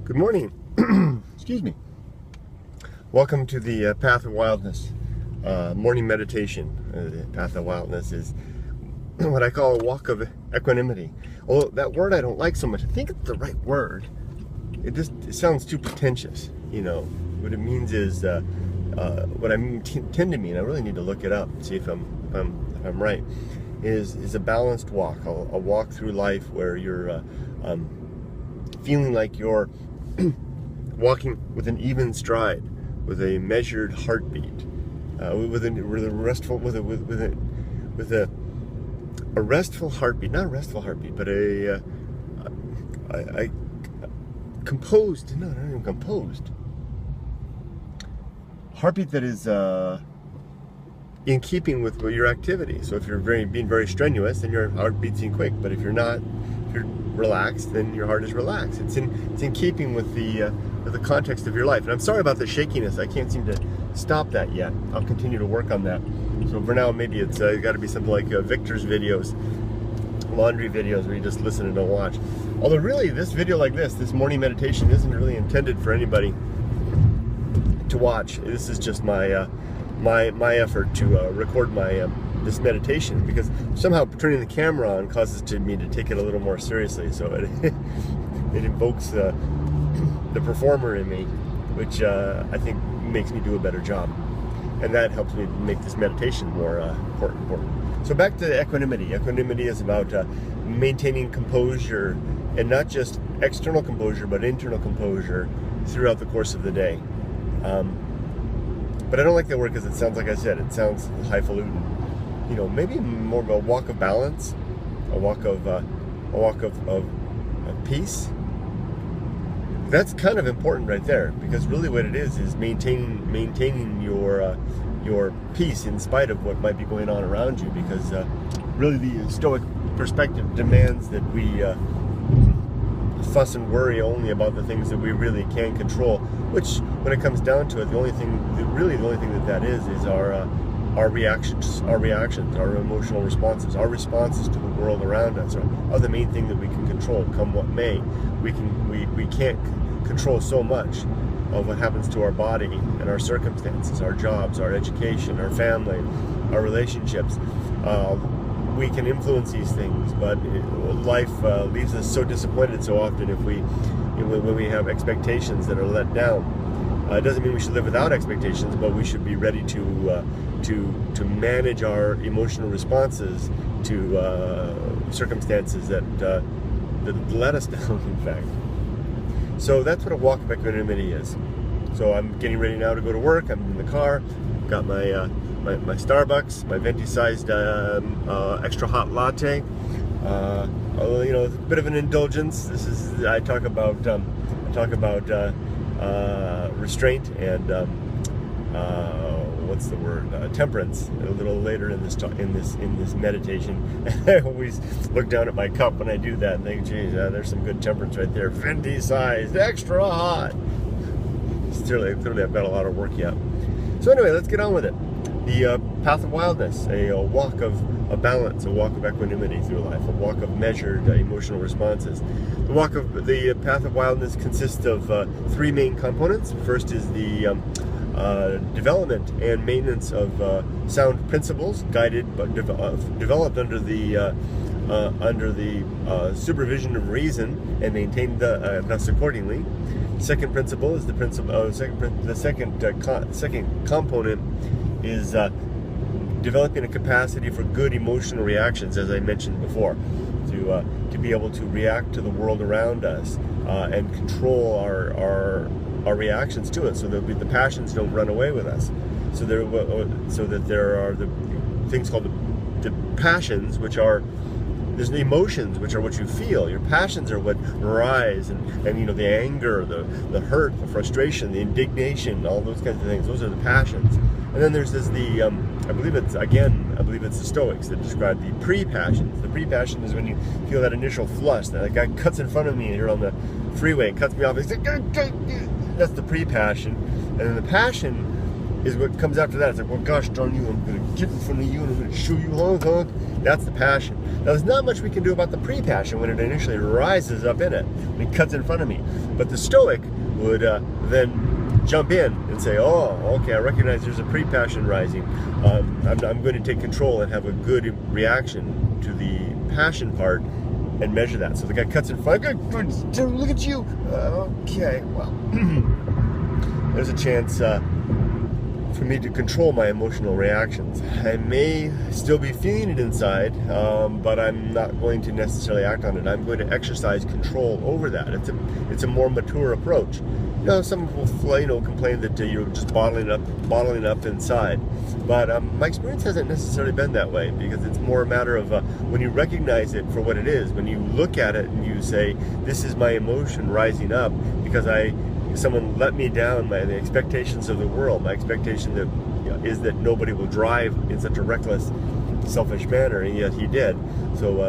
Good morning. Excuse me. Welcome to the Path of Wildness morning meditation. The Path of Wildness is what I call a walk of equanimity. Well, that word I don't like so much. I think it's the right word. It sounds too pretentious. You know, what it means is what I tend to mean. I really need to look it up and see if I'm right. Is a balanced walk, a walk through life where you're feeling like you're walking with an even stride, with a measured heartbeat, with a restful heartbeat, not a restful heartbeat, but a composed, no, not even composed, heartbeat that is in keeping with your activity. So if you're being very strenuous, then your heart beats in quick. But if you're not, if you're relaxed, then your heart is relaxed. It's in keeping with the context of your life. And I'm sorry about the shakiness. I can't seem to stop that yet. I'll continue to work on that. So for now, maybe it's got to be something like Victor's videos, laundry videos, where you just listen and don't watch. Although really, this video like this morning meditation isn't really intended for anybody to watch. This is just my my effort to record my this meditation, because somehow turning the camera on causes me to take it a little more seriously. So it invokes the performer in me, which I think makes me do a better job, and that helps me make this meditation more important. So back to equanimity. Equanimity is about maintaining composure, and not just external composure, but internal composure throughout the course of the day. But I don't like that word because it sounds, like I said, it sounds highfalutin. You know, maybe more of a walk of balance, a walk of peace. That's kind of important right there, because really what it is maintaining your peace in spite of what might be going on around you. Because really the Stoic perspective demands that we fuss and worry only about the things that we really can control, which, when it comes down to it, the only thing that is our reactions, our emotional responses, our responses to the world around us are the main thing that we can control, come what may. We can't control so much of what happens to our body and our circumstances, our jobs, our education, our family, our relationships. We can influence these things, but life leaves us so disappointed so often when we have expectations that are let down. It doesn't mean we should live without expectations, but we should be ready to manage our emotional responses to circumstances that let us down, in fact. So that's what a walk of equanimity is. So I'm getting ready now to go to work. I'm in the car, got my Starbucks, my venti-sized extra hot latte. You know, a bit of an indulgence. This is I talk about restraint and what's the word? Temperance. A little later in this meditation. I always look down at my cup when I do that and think, geez, there's some good temperance right there. Venti-sized, extra hot. Clearly, I've got a lot of work yet. So anyway, let's get on with it. The Path of Wildness, a walk of balance, a walk of equanimity through life, a walk of measured emotional responses. The Path of Wildness consists of three main components. First is the development and maintenance of sound principles, developed under the supervision of reason, and maintained thus accordingly. Second principle is the second component is developing a capacity for good emotional reactions, as I mentioned before, to be able to react to the world around us and control our reactions to it, so that the passions don't run away with us. So that there are the things called the passions, which are, there's the emotions, which are what you feel. Your passions are what rise, and you know, the anger, the hurt, the frustration, the indignation, all those kinds of things. Those are the passions. And then there's I believe it's the Stoics that describe the pre-passions. The pre-passion is when you feel that initial flush. That guy cuts in front of me, and you're on the freeway and cuts me off. He's like, that's the pre-passion. And then the passion is what comes after that. It's like, well, gosh darn you, I'm going to get in front of you and I'm going to show you honk honk. That's the passion. Now, there's not much we can do about the pre-passion when it initially rises up in it, when it cuts in front of me. But the Stoic would then jump in and say, oh, okay, I recognize there's a pre-passion rising. I'm going to take control and have a good reaction to the passion part and measure that. So the guy cuts in front, look at you. Okay, well, there's a chance for me to control my emotional reactions. I may still be feeling it inside, but I'm not going to necessarily act on it. I'm going to exercise control over that. It's a more mature approach. You know, some people complain that you're just bottling up inside, but my experience hasn't necessarily been that way, because it's more a matter of when you recognize it for what it is, when you look at it and you say, this is my emotion rising up because someone let me down by the expectations of the world. My expectation is that nobody will drive in such a reckless, selfish manner, and yet he did. So,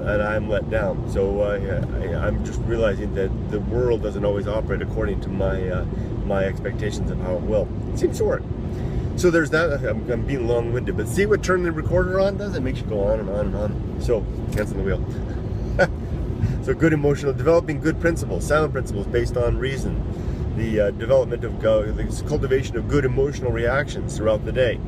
and I'm let down. So I'm just realizing that the world doesn't always operate according to my expectations of how it will. It seems to work. So there's that. I'm being long-winded, but see what turning the recorder on does? It makes you go on and on and on. So, hands on the wheel. So developing good principles, sound principles based on reason. The development of the cultivation of good emotional reactions throughout the day,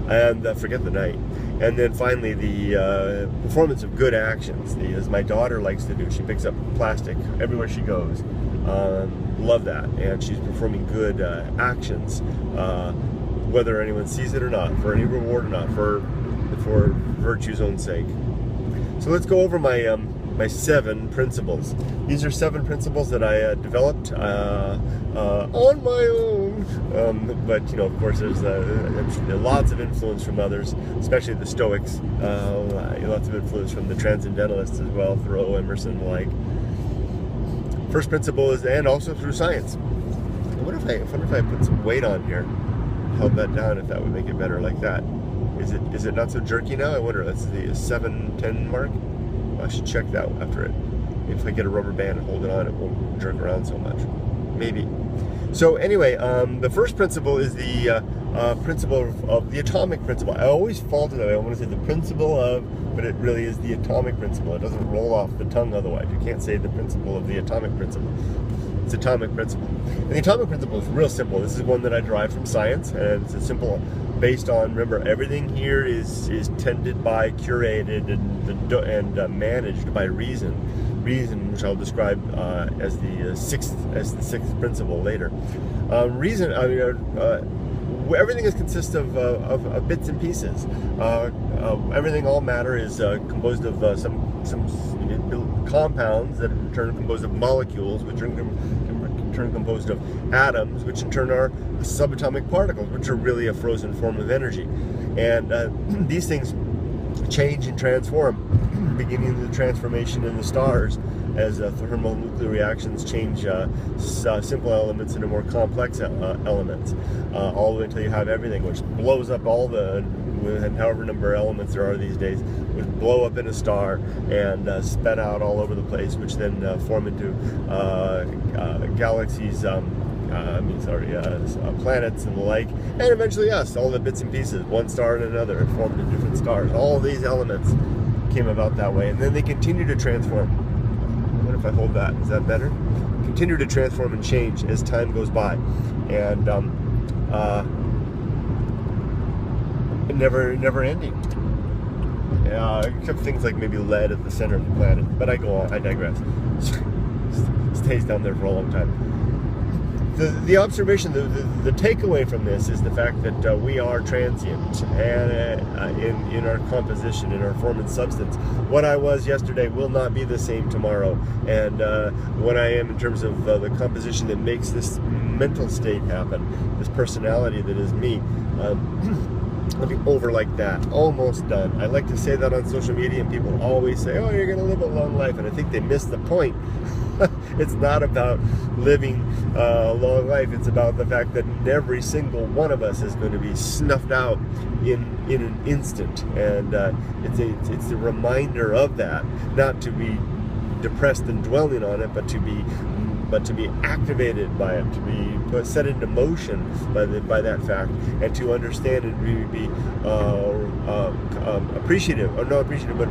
and forget the night. And then finally, the performance of good actions, as my daughter likes to do. She picks up plastic everywhere she goes. Love that, and she's performing good actions, whether anyone sees it or not, for any reward or not, for virtue's own sake. So let's go over my 7 principles. These are 7 principles that I developed on my own. But of course, there's lots of influence from others, especially the Stoics. Lots of influence from the Transcendentalists as well, Thoreau, Emerson, and the like. First principle is, and also through science. I wonder if I put some weight on here, held that down, if that would make it better like that. Is it not so jerky now? I wonder. That's the 7:10 mark. I should check that after it. If I get a rubber band and hold it on, it won't jerk around so much. Maybe. So anyway, the first principle is the principle of the atomic principle. I always fall to that. I want to say the principle of, but it really is the atomic principle. It doesn't roll off the tongue otherwise. You can't say the principle of the atomic principle. It's atomic principle. And the atomic principle is real simple. This is one that I derived from science, and it's a simple, based on, remember, everything here is tended by, curated, and managed by reason, which I'll describe as the sixth principle later. Reason, everything consists of bits and pieces. Everything, all matter is composed of some compounds that in turn are composed of molecules, which are in turn composed of atoms, which in turn are subatomic particles, which are really a frozen form of energy. And these things change and transform, beginning the transformation in the stars as thermonuclear reactions change simple elements into more complex elements, all the way until you have everything, which blows up all the, and however number of elements there are these days, which blow up in a star and spread out all over the place, which then form into galaxies, planets and the like, and eventually us, all the bits and pieces, one star and another, formed into different stars. All these elements came about that way, and then they continue to transform. What if I hold that? Is that better? Continue to transform and change as time goes by, and never ending. Except things like maybe lead at the center of the planet, but I go on. I digress. Stays down there for a long time. The observation, the takeaway from this is the fact that we are transient, and in our composition, in our form and substance. What I was yesterday will not be the same tomorrow, and what I am in terms of the composition that makes this mental state happen, this personality that is me, I'll be over like that, almost done. I like to say that on social media, and people always say, oh, you're going to live a long life, and I think they miss the point. It's not about living a long life. It's about the fact that every single one of us is going to be snuffed out in an instant, and it's a reminder of that, not to be depressed and dwelling on it, but to be but to be activated by it, to be set into motion by that fact, and to understand and really be appreciative, or not appreciative, but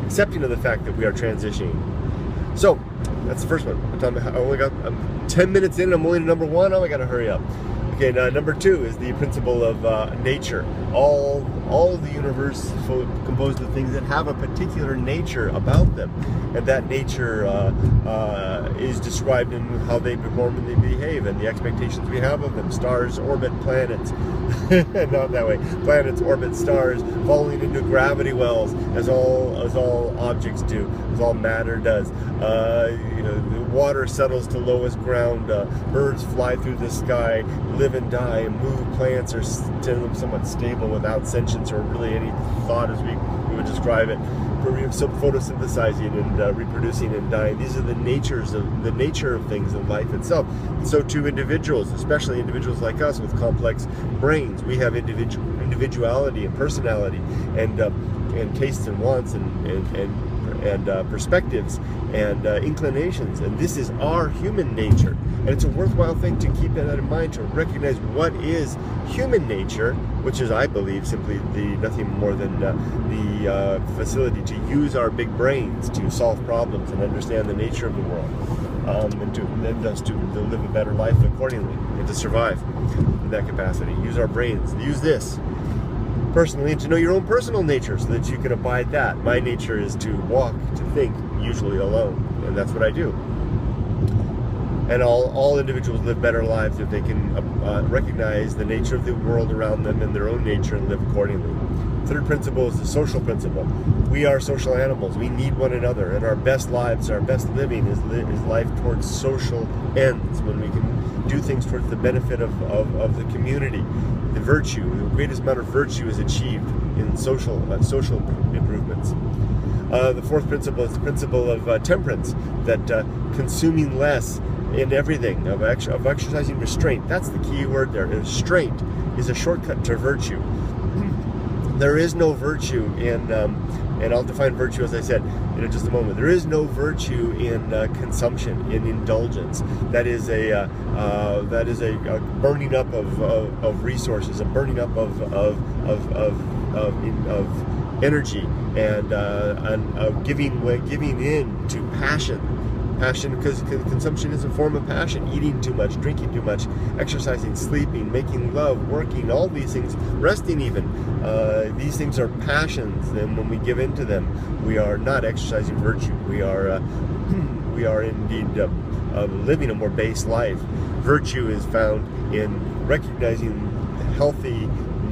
accepting of the fact that we are transitioning. So that's the first one. I only got 10 minutes in. I'm only to number 1. Oh, I gotta hurry up. Okay, now number 2 is the principle of nature. All of the universe is composed of things that have a particular nature about them, and that nature is described in how they perform and they behave, and the expectations we have of them. Stars orbit planets, not that way. Planets orbit stars, falling into gravity wells, as all objects do, as all matter does. The water settles to lowest ground. Birds fly through the sky, live and die, and move. Plants are somewhat stable without sentience or really any thought, as we would describe it. Photosynthesizing and reproducing and dying. These are the nature of things in life itself. So to individuals, especially individuals like us with complex brains, we have individuality and personality and tastes and wants and perspectives and inclinations, and this is our human nature. And it's a worthwhile thing to keep that in mind, to recognize what is human nature, which is, I believe, simply nothing more than the facility to use our big brains to solve problems and understand the nature of the world, and thus to live a better life accordingly, and to survive in that capacity. Use our brains. Use this personally, and to know your own personal nature so that you can abide that. My nature is to walk, to think, usually alone, and that's what I do. And all individuals live better lives if they can recognize the nature of the world around them and their own nature and live accordingly. Third principle is the social principle. We are social animals. We need one another, and our best lives, our best living is life towards social ends, when we can do things towards the benefit of the community. The greatest amount of virtue is achieved in social improvements. The fourth principle is the principle of temperance, that consuming less in everything, of exercising restraint. That's the key word there. Restraint is a shortcut to virtue. There is no virtue in, and I'll define virtue, as I said, in just a moment. There is no virtue in consumption, in indulgence. That is a burning up of resources, a burning up of energy, and of giving in to passion. Passion, because consumption is a form of passion. Eating too much, drinking too much, exercising, sleeping, making love, working, all these things, resting even. These things are passions, and when we give in to them, we are not exercising virtue. We are indeed living a more base life. Virtue is found in recognizing healthy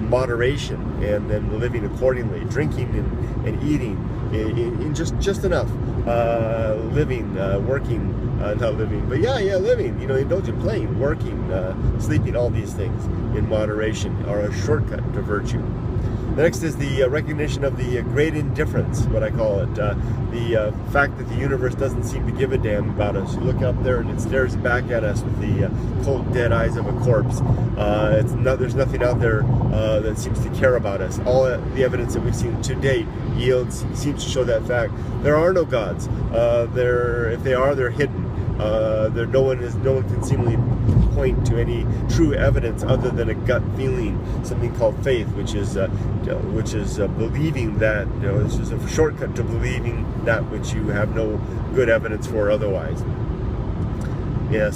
moderation and then living accordingly, drinking and eating in just enough, living, working, not living, but living, indulgent, playing, working, sleeping, all these things in moderation are a shortcut to virtue. The next is the recognition of the great indifference, what I call it, the fact that the universe doesn't seem to give a damn about us. You look up there and it stares back at us with the cold, dead eyes of a corpse. There's nothing out there that seems to care about us. All the evidence that we've seen to date seems to show that fact. There are no gods. If they are, they're hidden. No one can seemingly point to any true evidence other than a gut feeling, something called faith, which is believing that. It's just a shortcut to believing that which you have no good evidence for otherwise. Yeah,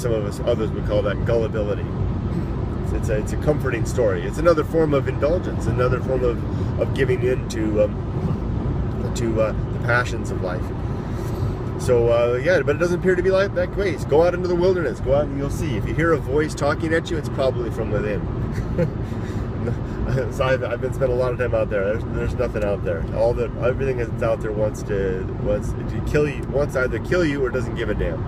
others would call that gullibility. It's a comforting story. It's another form of indulgence, another form of giving in to the passions of life. So, but it doesn't appear to be like that case. Go out into the wilderness. Go out and you'll see. If you hear a voice talking at you, it's probably from within. So I've been spending a lot of time out there. There's nothing out there. Everything that's out there wants to kill you. Wants to either kill you or doesn't give a damn.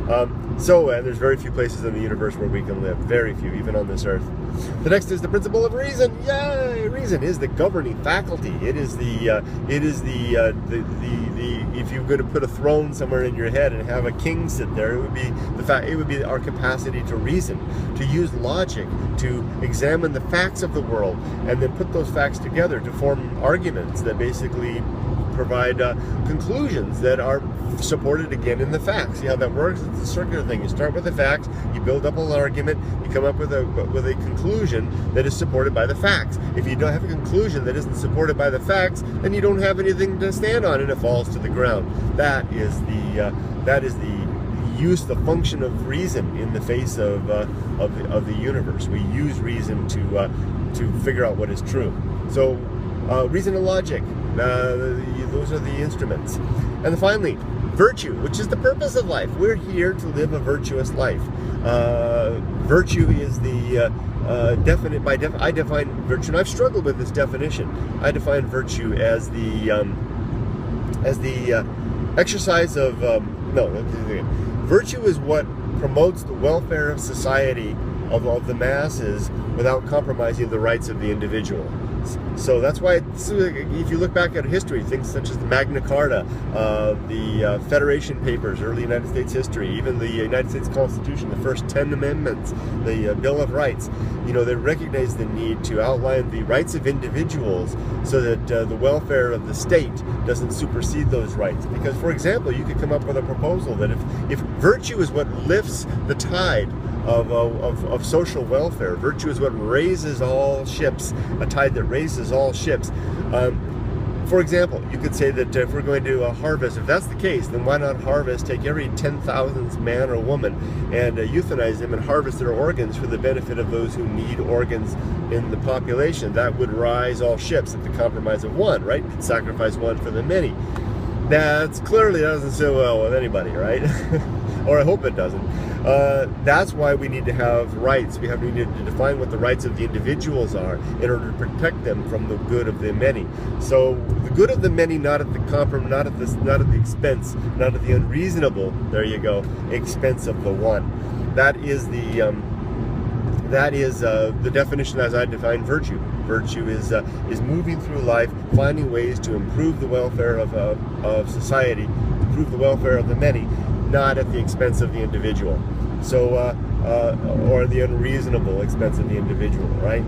And there's very few places in the universe where we can live. Very few, even on this earth. The next is the principle of reason. Yay! Reason is the governing faculty. It is the if you were going to put a throne somewhere in your head and have a king sit there, it would be our capacity to reason, to use logic, to examine the facts of the world, and then put those facts together to form arguments that basically provide conclusions that are supported again in the facts. See how that works? It's a circular thing. You start with the facts, you build up an argument, you come up with a conclusion that is supported by the facts. If you don't have a conclusion that isn't supported by the facts, then you don't have anything to stand on, and it falls to the ground. That is the function of reason in the face of the universe. We use reason to figure out what is true. So reason and logic, those are the instruments. And then finally, virtue, which is the purpose of life. We're here to live a virtuous life. Virtue is the I define virtue, and I've struggled with this definition. I define virtue as the exercise of virtue is what promotes the welfare of society, of the masses, without compromising the rights of the individual. So that's why, if you look back at history, things such as the Magna Carta, the Federation Papers, early United States history, even the United States Constitution, the first 10 amendments, the Bill of Rights, they recognize the need to outline the rights of individuals so that the welfare of the state doesn't supersede those rights. Because, for example, you could come up with a proposal that if virtue is what lifts the tide of social welfare, virtue is what raises all ships, a tide that raises all ships. For example, you could say that if we're going to harvest, if that's the case, then why not harvest, take every 10,000th man or woman and euthanize them and harvest their organs for the benefit of those who need organs in the population? That would rise all ships at the compromise of one, right? Sacrifice one for the many. That clearly doesn't sit well with anybody, right? Or I hope it doesn't. That's why we need to have rights. We need to define what the rights of the individuals are in order to protect them from the good of the many. So the good of the many, not at the expense, not at the unreasonable, there you go, expense of the one. That is the definition as I define virtue. Virtue is moving through life, finding ways to improve the welfare of society, improve the welfare of the many, not at the expense of the individual. So, or the unreasonable expense of the individual, right?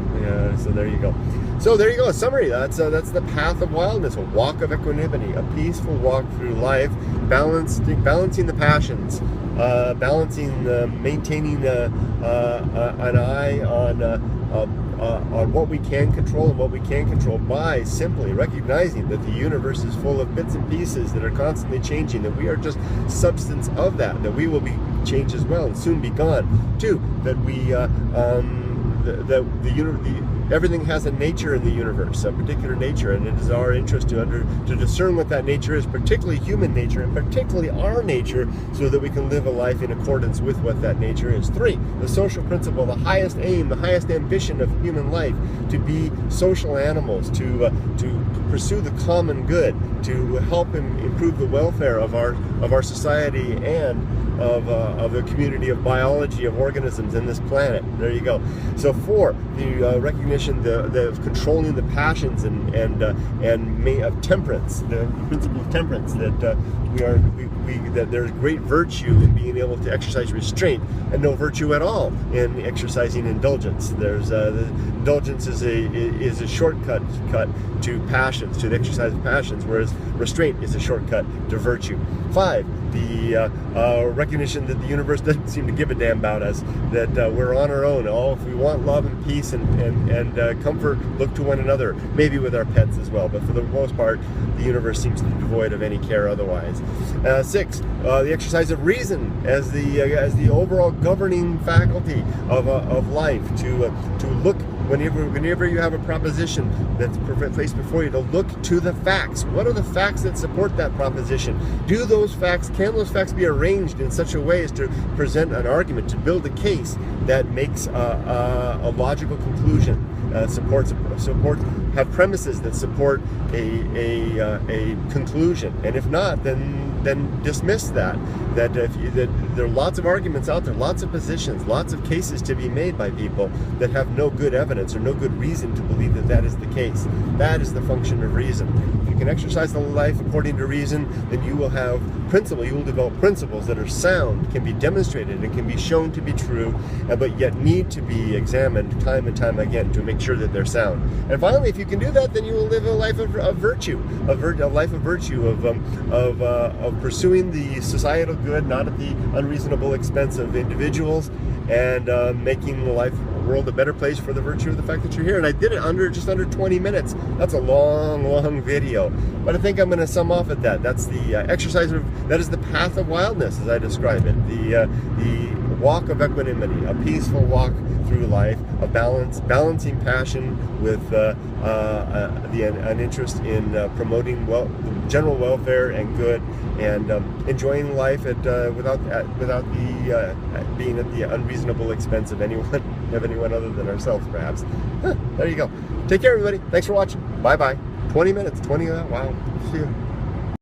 So there you go. So there you go. A summary. That's the path of wildness, a walk of equanimity, a peaceful walk through life, balancing the passions, maintaining an eye on what we can control and what we can't control by simply recognizing that the universe is full of bits and pieces that are constantly changing, that we are just substance of that we will be changed as well and soon be gone. Two, that everything has a nature in the universe, a particular nature, and it is our interest to discern what that nature is, particularly human nature, and particularly our nature, so that we can live a life in accordance with what that nature is. Three, the social principle, the highest aim, the highest ambition of human life, to be social animals, to pursue the common good, to help improve the welfare of our society and of the community of biology, of organisms in this planet. There you go. So four, the recognition of controlling the passions and of temperance, the principle of temperance, that that there's great virtue in being able to exercise restraint, and no virtue at all in exercising indulgence. There's indulgence is a shortcut to passions, to the exercise of passions, whereas restraint is a shortcut to virtue. Five, the recognition that the universe doesn't seem to give a damn about us, that we're on our own. If we want love and peace and comfort, look to one another, maybe with our pets as well, but for the most part, the universe seems to be devoid of any care otherwise. Six, the exercise of reason as the overall governing faculty of life, to look whenever you have a proposition that's placed before you, to look to the facts. What are the facts that support that proposition? Can those facts be arranged in such a way as to present an argument, to build a case that makes a logical conclusion, have premises that support a conclusion? And if not, then dismiss that. that there are lots of arguments out there, lots of positions, lots of cases to be made by people that have no good evidence or no good reason to believe that that is the case. That is the function of reason. If you can exercise the life according to reason, then you will have principle. You will develop principles that are sound, can be demonstrated, and can be shown to be true, but yet need to be examined time and time again to make sure that they're sound. And finally, if you can do that, then you will live a life of virtue, a life of virtue, of pursuing the societal good, not at the unreasonable expense of individuals, and making the world a better place for the virtue of the fact that you're here. And I did it just under 20 minutes. That's a long video, but I think I'm going to sum off at that. That's the exercise that is the path of wildness, as I describe it. The walk of equanimity, a peaceful walk through life, a balancing passion with an interest in promoting general welfare and good, and enjoying life without being at the unreasonable expense of anyone other than ourselves, perhaps. There you go. Take care, everybody. Thanks for watching. Bye bye. 20 minutes. Wow. See you.